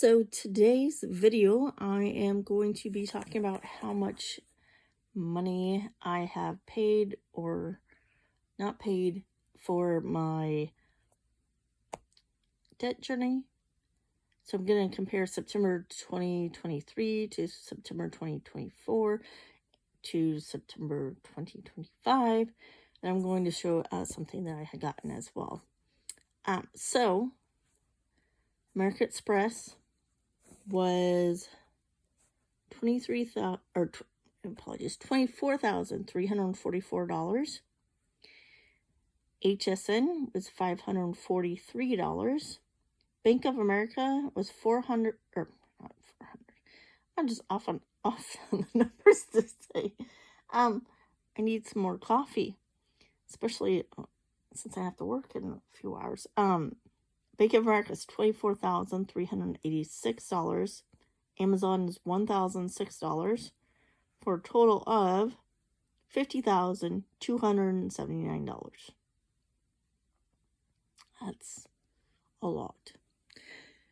So today's video, I am going to be talking about how much money I have paid or not paid for my debt journey. So I'm going to compare September 2023 to September 2024 to September 2025. And I'm going to show something that I had gotten as well. So American Express was $24,344. HSN was $543. Bank of America was 400 or not 400. I'm just off on the numbers today. I need some more coffee, especially since I have to work in a few hours. Bank of America is $24,386. Amazon is $1,006 for a total of $50,279. That's a lot.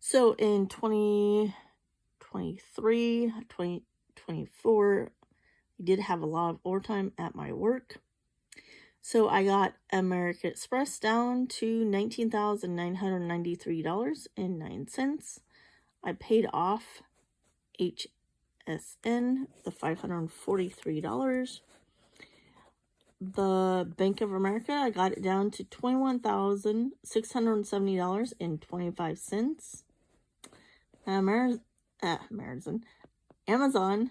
So in 2023, 2024, we did have a lot of overtime at my work. So I got American Express down to $19,993.09. I paid off HSN the $543. The Bank of America, I got it down to $21,670.25. Amazon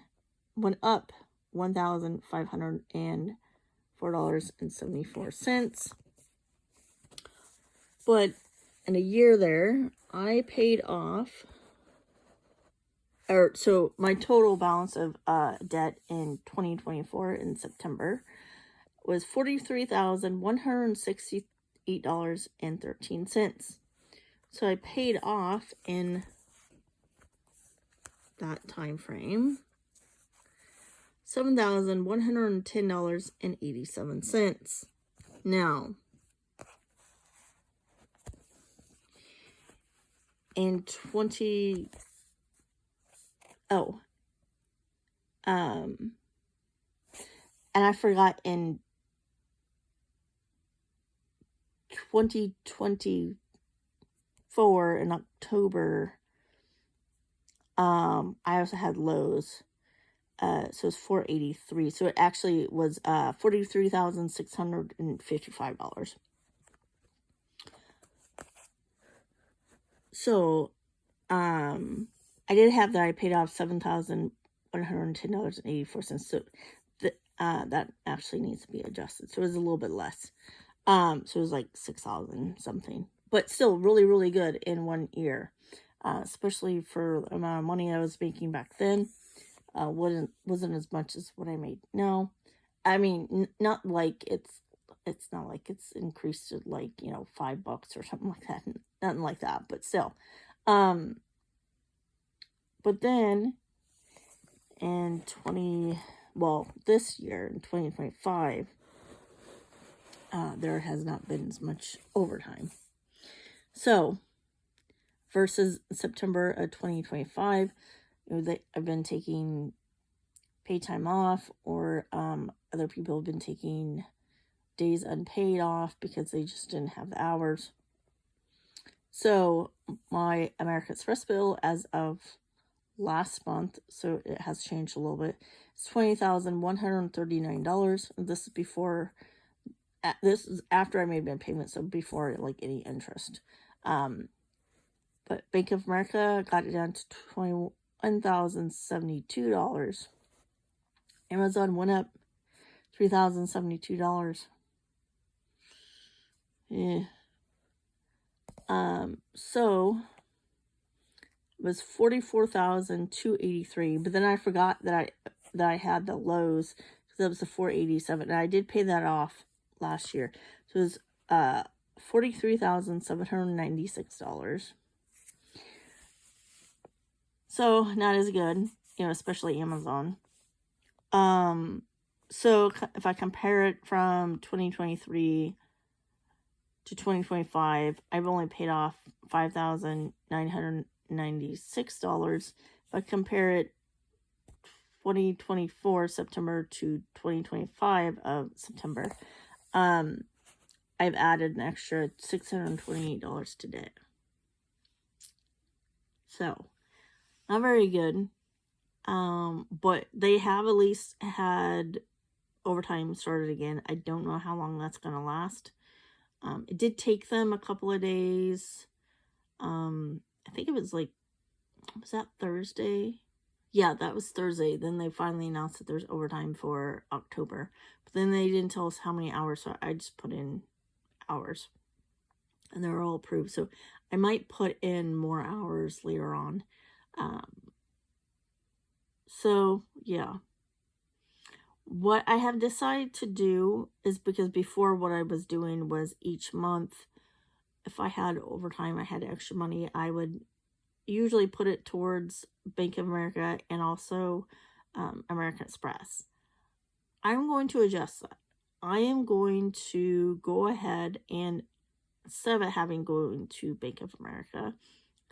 went up $1,504.74. But in a year there, I paid off, so my total balance of debt in 2024 in September was $43,168.13. So I paid off in that time frame $7,110.87. Now, in and I forgot, in 2024 in October, I also had Lowe's. So it's $483. So it actually was $43,655. So I did have that I paid off $7,110.84. So that actually needs to be adjusted. So it was a little bit less. So it was like $6,000 something. But still really, really good in 1 year. Especially for the amount of money I was making back then. Wasn't as much as what I made now. I mean, not like it's not like it's increased to like, $5 or something like that. Nothing like that, but still. But then in this year in 2025, there has not been as much overtime. So versus September of 2025, I've been taking paid time off, or other people have been taking days unpaid off because they just didn't have the hours. So my American Express bill as of last month, so it has changed a little bit, it's $20,139. This is before, this is after I made my payment, so before like any interest. But Bank of America got it down to $21,072. Amazon went up $3,072. Yeah. So it was $44,283. But then I forgot that I had the Lowe's, because that was the $487, and I did pay that off last year. So it was $43,796. So not as good, especially Amazon. So if I compare it from 2023 to 2025, I've only paid off $5,900 $96. But compare it 2024 September to 2025 of September, I've added an extra $628 today. So, not very good. But they have at least had overtime started again. I don't know how long that's going to last. It did take them a couple of days. I think it was like, was that Thursday? Yeah, that was Thursday. Then they finally announced that there's overtime for October. But then they didn't tell us how many hours, so I just put in hours. And they were all approved. So I might put in more hours later on. So, yeah. What I have decided to do is, because before what I was doing was each month, if I had overtime, I had extra money, I would usually put it towards Bank of America and also American Express. I'm going to adjust that. I am going to go ahead and, instead of it having going to Bank of America, I'm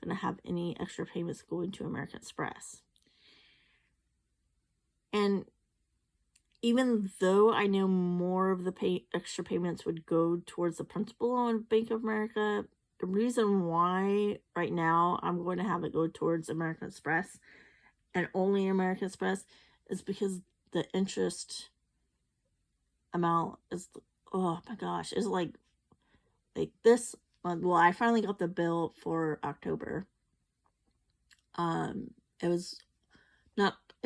going to have any extra payments going to American Express. And even though I know more of the extra payments would go towards the principal on Bank of America, the reason why right now I'm going to have it go towards American Express and only American Express is because the interest amount is, oh my gosh, is like this month. Well, I finally got the bill for October. It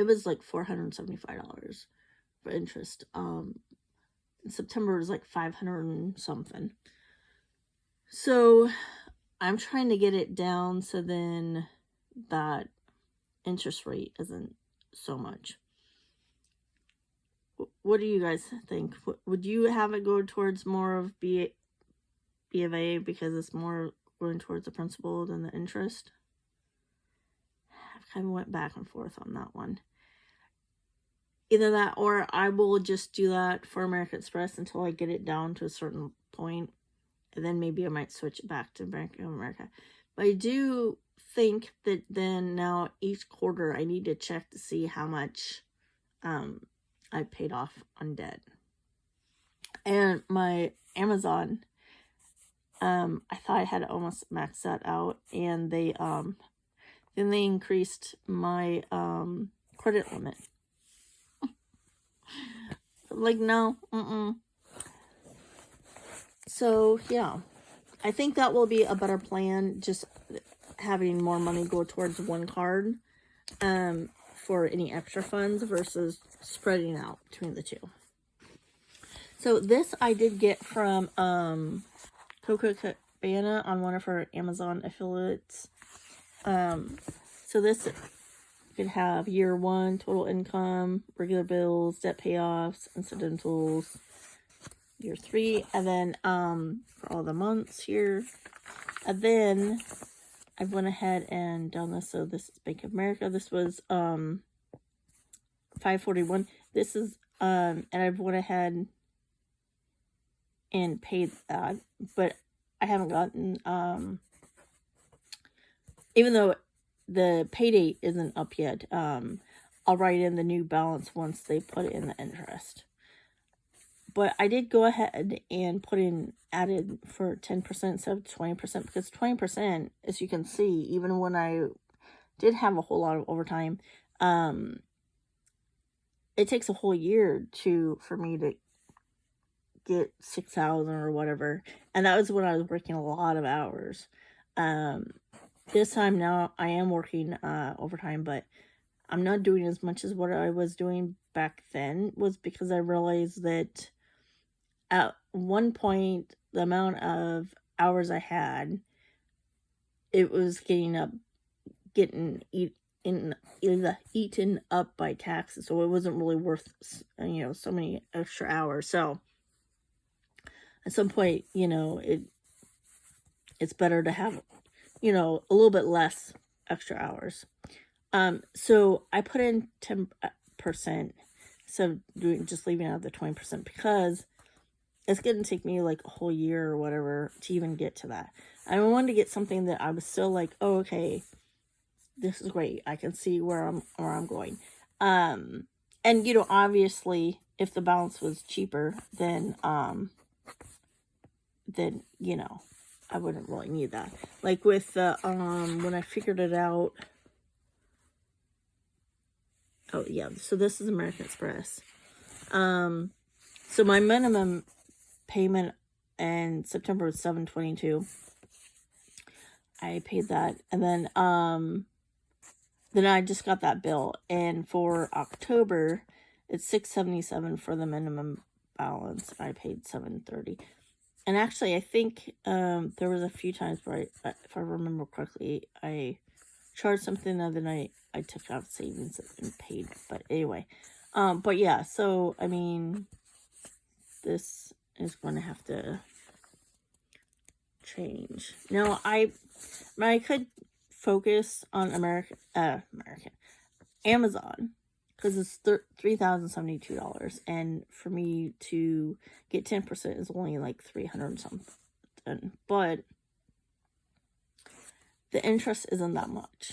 was like $475 for interest. In September it was like 500 and something. So I'm trying to get it down so then that interest rate isn't so much. What do you guys think? Would you have it go towards more of B of A because it's more going towards the principal than the interest? I kind of went back and forth on that one. Either that, or I will just do that for American Express until I get it down to a certain point, and then maybe I might switch it back to Bank of America. But I do think that then now each quarter I need to check to see how much I paid off on debt. And my Amazon, I thought I had almost maxed that out, and they then they increased my credit limit. Like, no, So, yeah, I think that will be a better plan, just having more money go towards one card for any extra funds versus spreading out between the two. So, this I did get from Coco Cabana on one of her Amazon affiliates. So this could have year 1, total income, regular bills, debt payoffs, incidentals, year 3, and then for all the months here. And then I went ahead and done this. So this is Bank of America. This was $541. This is and I went ahead and paid that, but I haven't gotten even though the pay date isn't up yet, I'll write in the new balance once they put in the interest. But I did go ahead and added for 10% instead of 20%, because 20%, as you can see, even when I did have a whole lot of overtime, it takes a whole year for me to get 6,000 or whatever. And that was when I was working a lot of hours. This time now I am working overtime, but I'm not doing as much as what I was doing back then, was because I realized that at one point the amount of hours I had, it was getting eaten up by taxes, so it wasn't really worth so many extra hours. So at some point, it's better to have a little bit less extra hours. So I put in 10%, so just leaving out the 20%, because it's going to take me like a whole year or whatever to even get to that. I wanted to get something that I was still like, oh, okay, this is great. I can see where I'm going. And you know, obviously, if the balance was cheaper, then you know, I wouldn't really need that. Like with the when I figured it out. Oh yeah, so this is American Express. So my minimum payment in September was $7.22. I paid that, and then I just got that bill, and for October, it's $6.77 for the minimum balance. I paid $7.30, and actually, I think there was a few times where if I remember correctly, I charged something the other night. I took out savings and paid, but anyway, but yeah. So I mean, this is going to have to change. Now, I could focus on Amazon, because it's $3,072, and for me to get 10% is only like $300 something, but the interest isn't that much,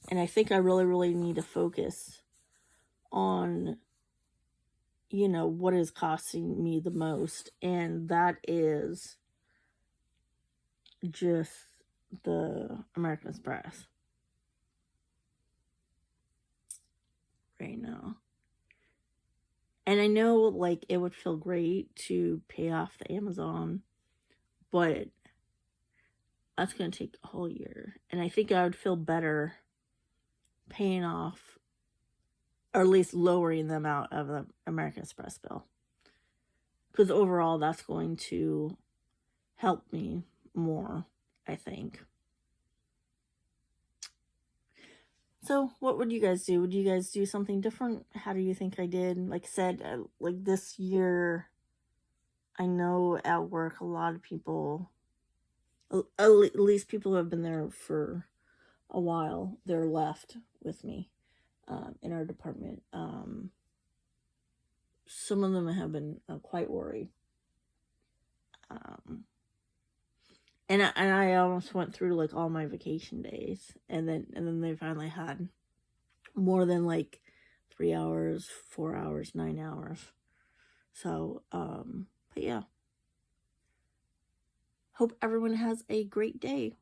and I think I really need to focus on, you know, what is costing me the most, and that is just the American Express right now. And I know, like, it would feel great to pay off the Amazon, but that's going to take a whole year. And I think I would feel better paying off, or at least lowering the amount of the American Express bill, because overall that's going to help me more, I think. So what would you guys do? Would you guys do something different? How do you think I did? Like I said, like this year, I know at work a lot of people, at least people who have been there for a while, they're left with me in our department. Some of them have been quite worried. And I almost went through like all my vacation days, and then they finally had more than like 3 hours, 4 hours, 9 hours. So, but yeah. Hope everyone has a great day.